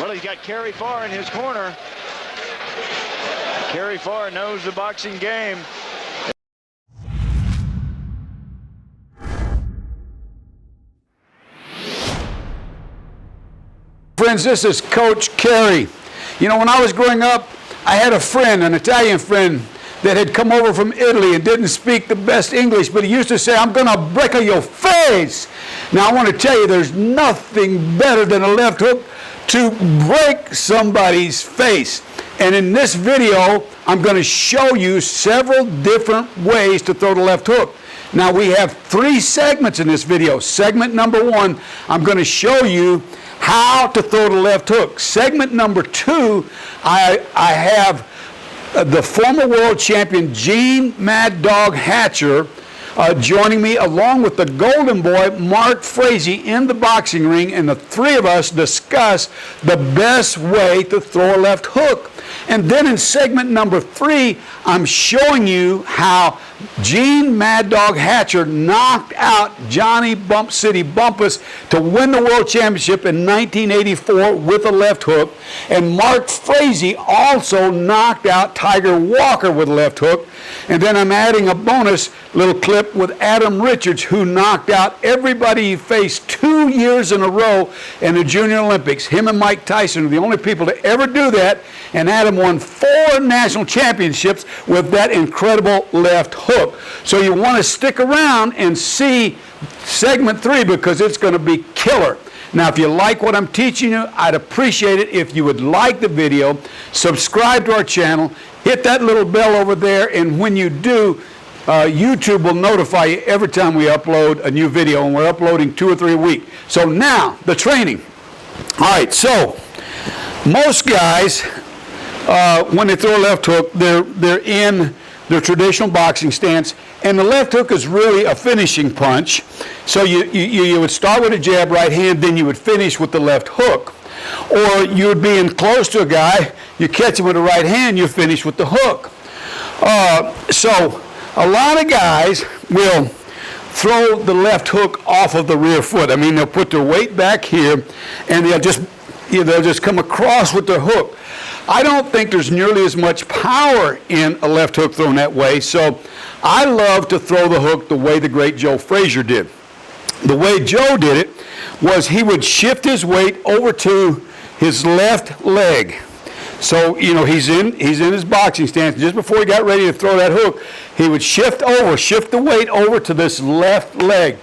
Well, he's got Kerry Farr in his corner. Kerry Farr knows the boxing game. Friends, this is Coach Kerry. You know, when I was growing up, I had a friend, an Italian friend, that had come over from Italy and didn't speak the best English, but he used to say, "I'm gonna break your face." Now, I want to tell you, there's nothing better than a left hook to break somebody's face. And in this video, I'm going to show you several different ways to throw the left hook. Now, we have 3 segments in this video. Segment number 1, I'm going to show you how to throw the left hook. Segment number 2, I have the former world champion Gene Mad Dog Hatcher joining me, along with the golden boy Mark Frazie, in the boxing ring, and the 3 of us discuss the best way to throw a left hook. And then in segment number 3, I'm showing you how Gene Mad Dog Hatcher knocked out Johnny Bump City Bumpus to win the world championship in 1984 with a left hook. And Mark Frazie also knocked out Tiger Walker with a left hook. And then I'm adding a bonus little clip with Adam Richards, who knocked out everybody he faced 2 years in a row in the Junior Olympics. Him and Mike Tyson are the only people to ever do that. And Adam won 4 national championships with that incredible left hook. So you want to stick around and see segment 3, because it's going to be killer. Now, if you like what I'm teaching you, I'd appreciate it if you would like the video, subscribe to our channel, hit that little bell over there, and when you do, YouTube will notify you every time we upload a new video, and we're uploading 2 or 3 a week. So now, the training. All right, so most guys, when they throw a left hook, they're in their traditional boxing stance, and the left hook is really a finishing punch. So you would start with a jab, right hand, then you would finish with the left hook. Or you would be in close to a guy, you catch him with the right hand, you finish with the hook. So a lot of guys will throw the left hook off of the rear foot. I mean, they'll put their weight back here, and they'll just come across with their hook. I don't think there's nearly as much power in a left hook thrown that way, so I love to throw the hook the way the great Joe Frazier did. The way Joe did it was he would shift his weight over to his left leg. So, you know, he's in his boxing stance. Just before he got ready to throw that hook, he would shift the weight over to this left leg.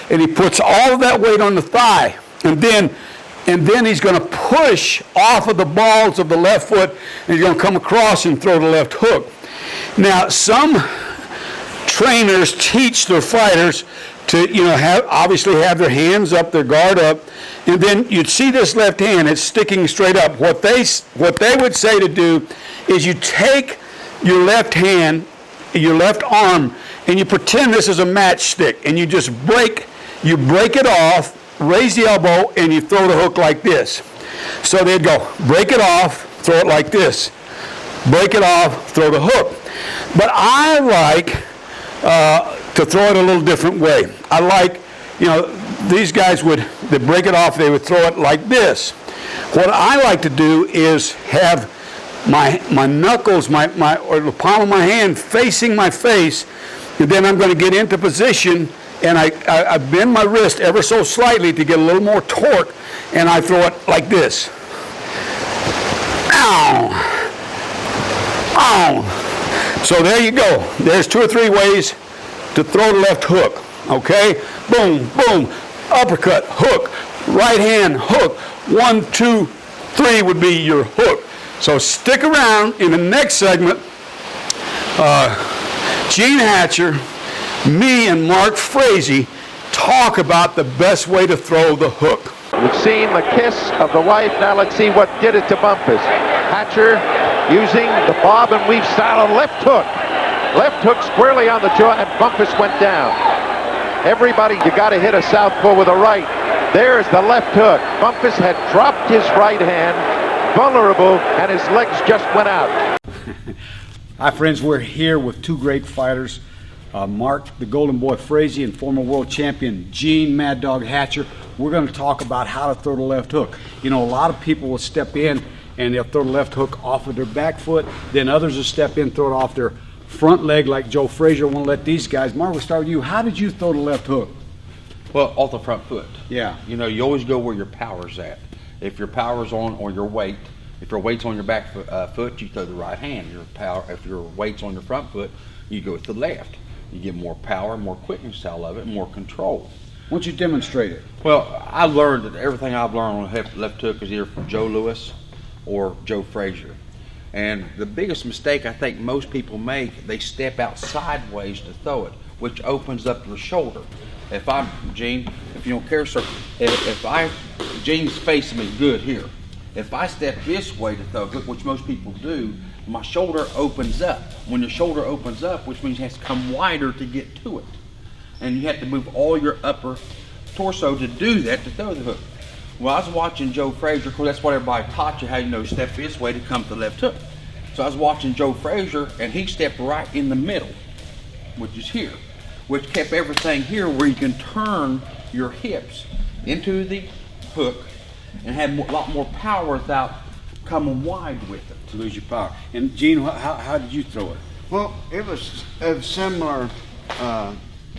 And he puts all of that weight on the thigh. And then he's going to push off of the balls of the left foot, and he's going to come across and throw the left hook. Now, some trainers teach their fighters to, you know, obviously have their hands up, their guard up, and then you'd see this left hand, it's sticking straight up. What they would say to do is you take your left hand, your left arm, and you pretend this is a matchstick, and you just break it off, raise the elbow, and you throw the hook like this. So they'd go, break it off, throw it like this. Break it off, throw the hook. But I like to throw it a little different way. I like, you know, these guys they'd break it off, they would throw it like this. What I like to do is have my knuckles, or the palm of my hand facing my face, and then I'm going to get into position, and I bend my wrist ever so slightly to get a little more torque, and I throw it like this. Ow! Ow! So there you go. There's 2 or 3 ways to throw the left hook. Okay? Boom, boom, uppercut, hook, right hand, hook. 1, 2, 3 would be your hook. So stick around. In the next segment, Gene Hatcher, me, and Mark Frazie talk about the best way to throw the hook. We've seen the kiss of the wife. Now let's see what did it to Bumpus. Hatcher using the bob and weave style of left hook. Left hook squarely on the jaw, and Bumpus went down. Everybody, you got to hit a southpaw with a right. There's the left hook. Bumpus had dropped his right hand, vulnerable, and his legs just went out. Hi friends, we're here with 2 great fighters. Mark, the Golden Boy Frazie, and former world champion Gene Mad Dog Hatcher. We're going to talk about how to throw the left hook. You know, a lot of people will step in and they'll throw the left hook off of their back foot. Then others will step in, throw it off their front leg like Joe Frazier. Won't let these guys. Mark, we'll start with you. How did you throw the left hook? Well, off the front foot. Yeah. You know, you always go where your power's at. If your power's on or your weight, if your weight's on your back foot, you throw the right hand. If your weight's on your front foot, you go with the left. You get more power, more quickness out of it, more control. Why don't you demonstrate it? Well, I learned that everything I've learned on left hook is either from Joe Louis or Joe Frazier. And the biggest mistake I think most people make, they step out sideways to throw it, which opens up your shoulder. If I'm, Gene, if you don't care, sir, Gene's facing me good here. If I step this way to throw a hook, which most people do, my shoulder opens up. When your shoulder opens up, which means it has to come wider to get to it. And you have to move all your upper torso to do that, to throw the hook. Well, I was watching Joe Frazier, because that's what everybody taught you, how you know step this way to come to the left hook. So I was watching Joe Frazier, and he stepped right in the middle, which is here, which kept everything here where you can turn your hips into the hook and have a lot more power without coming wide with it. To lose your power. And Gene, how did you throw it? Well, it was a similar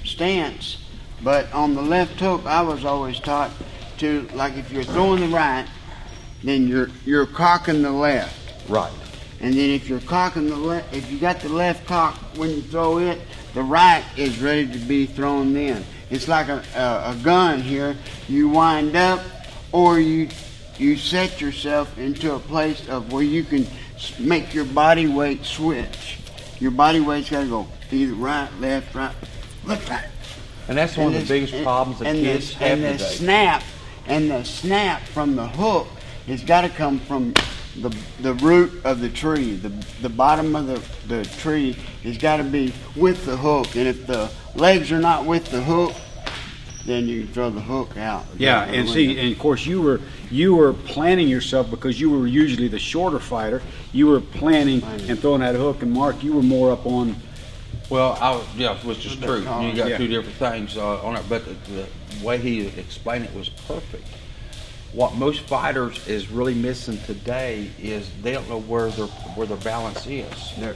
stance, but on the left hook, I was always taught to, like, if you're throwing the right, then you're cocking the left. Right. And then if you're cocking the left, if you got the left cock when you throw it, the right is ready to be thrown then. It's like a gun here. You wind up, or you set yourself into a place of where you can make your body weight switch. Your body weight's got to go either right, left, right. And that's one of the biggest problems that kids have today. The snap from the hook has got to come from the root of the tree. The bottom of the tree has got to be with the hook. And if the legs are not with the hook, then you can throw the hook out. Yeah, and see, and of course you were planning yourself, because you were usually the shorter fighter. You were planning and throwing that hook, and Mark, you were more up on. Well, which is true. You got two different things on it, but the way he explained it was perfect. What most fighters is really missing today is they don't know where their balance is. Their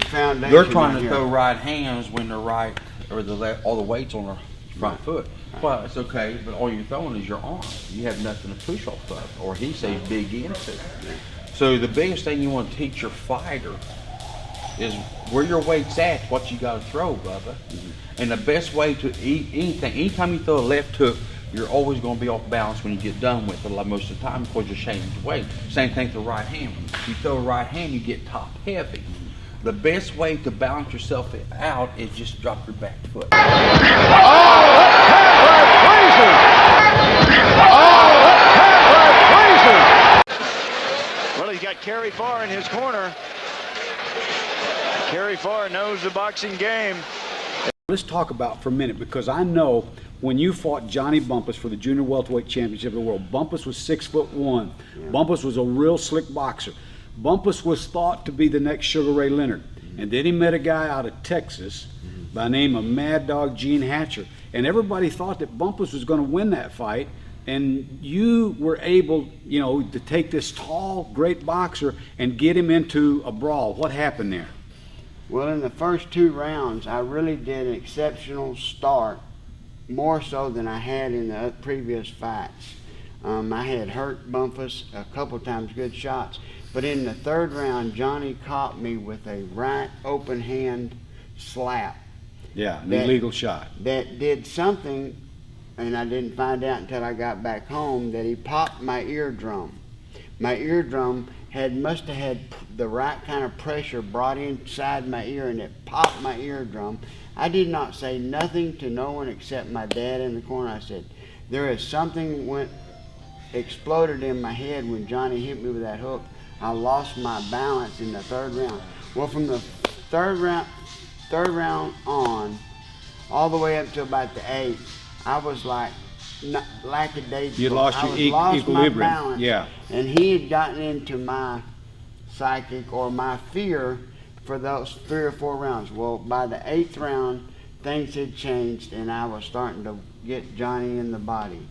foundation. They're trying to throw right hands when they're right, or the left, all the weight's on their front foot. Well, it's okay, but all you're throwing is your arm. You have nothing to push off of, or he says big into. So the biggest thing you want to teach your fighter is where your weight's at, what you got to throw, Bubba. And the best way to eat anything, anytime you throw a left hook, you're always going to be off balance when you get done with it most of the time, because you're changing weight. Same thing with the right hand. You throw a right hand, you get top heavy. The best way to balance yourself out is just drop your back foot. Oh, left hand right Frazie. Well, he's got Kerry Farr in his corner. Kerry Farr knows the boxing game. Let's talk about for a minute, because I know when you fought Johnny Bumpus for the junior welterweight championship of the world, Bumpus was 6'1". Yeah. Bumpus was a real slick boxer. Bumpus was thought to be the next Sugar Ray Leonard. And then he met a guy out of Texas by the name of Mad Dog Gene Hatcher. And everybody thought that Bumpus was going to win that fight. And you were able, to take this tall, great boxer and get him into a brawl. What happened there? Well, in the first 2 rounds, I really did an exceptional start, more so than I had in the previous fights. I had hurt Bumpus a couple times, good shots. But in the 3rd round, Johnny caught me with a right open hand slap. Yeah, an illegal shot. That did something, and I didn't find out until I got back home, that he popped my eardrum. My eardrum must have had the right kind of pressure brought inside my ear, and it popped my eardrum. I did not say nothing to no one except my dad in the corner. I said, there is something exploded in my head when Johnny hit me with that hook. I lost my balance in the 3rd round. Well, from the third round on, all the way up to about the 8th, I was like lackadaisical. You lost your equilibrium. My balance, yeah. And he had gotten into my psychic or my fear for those 3 or 4 rounds. Well, by the 8th round, things had changed, and I was starting to get Johnny in the body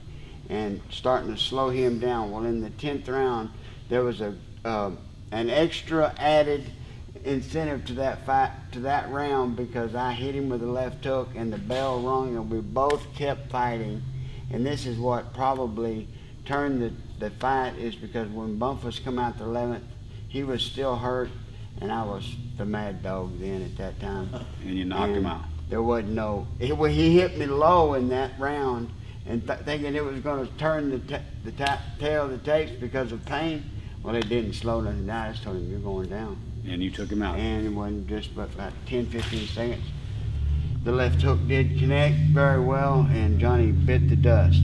and starting to slow him down. Well, in the 10th round, there was an extra added incentive to that fight, to that round, because I hit him with a left hook and the bell rung and we both kept fighting. And this is what probably turned the fight, is because when Bumpus come out the 11th, he was still hurt and I was the mad dog then at that time. And you knocked him out. There wasn't no, he hit me low in that round, and thinking it was going to turn the tail of the tapes because of pain. Well, it didn't slow nothing down. I just told him, you're going down. And you took him out. And it wasn't just but about 10, 15 seconds. The left hook did connect very well, and Johnny bit the dust.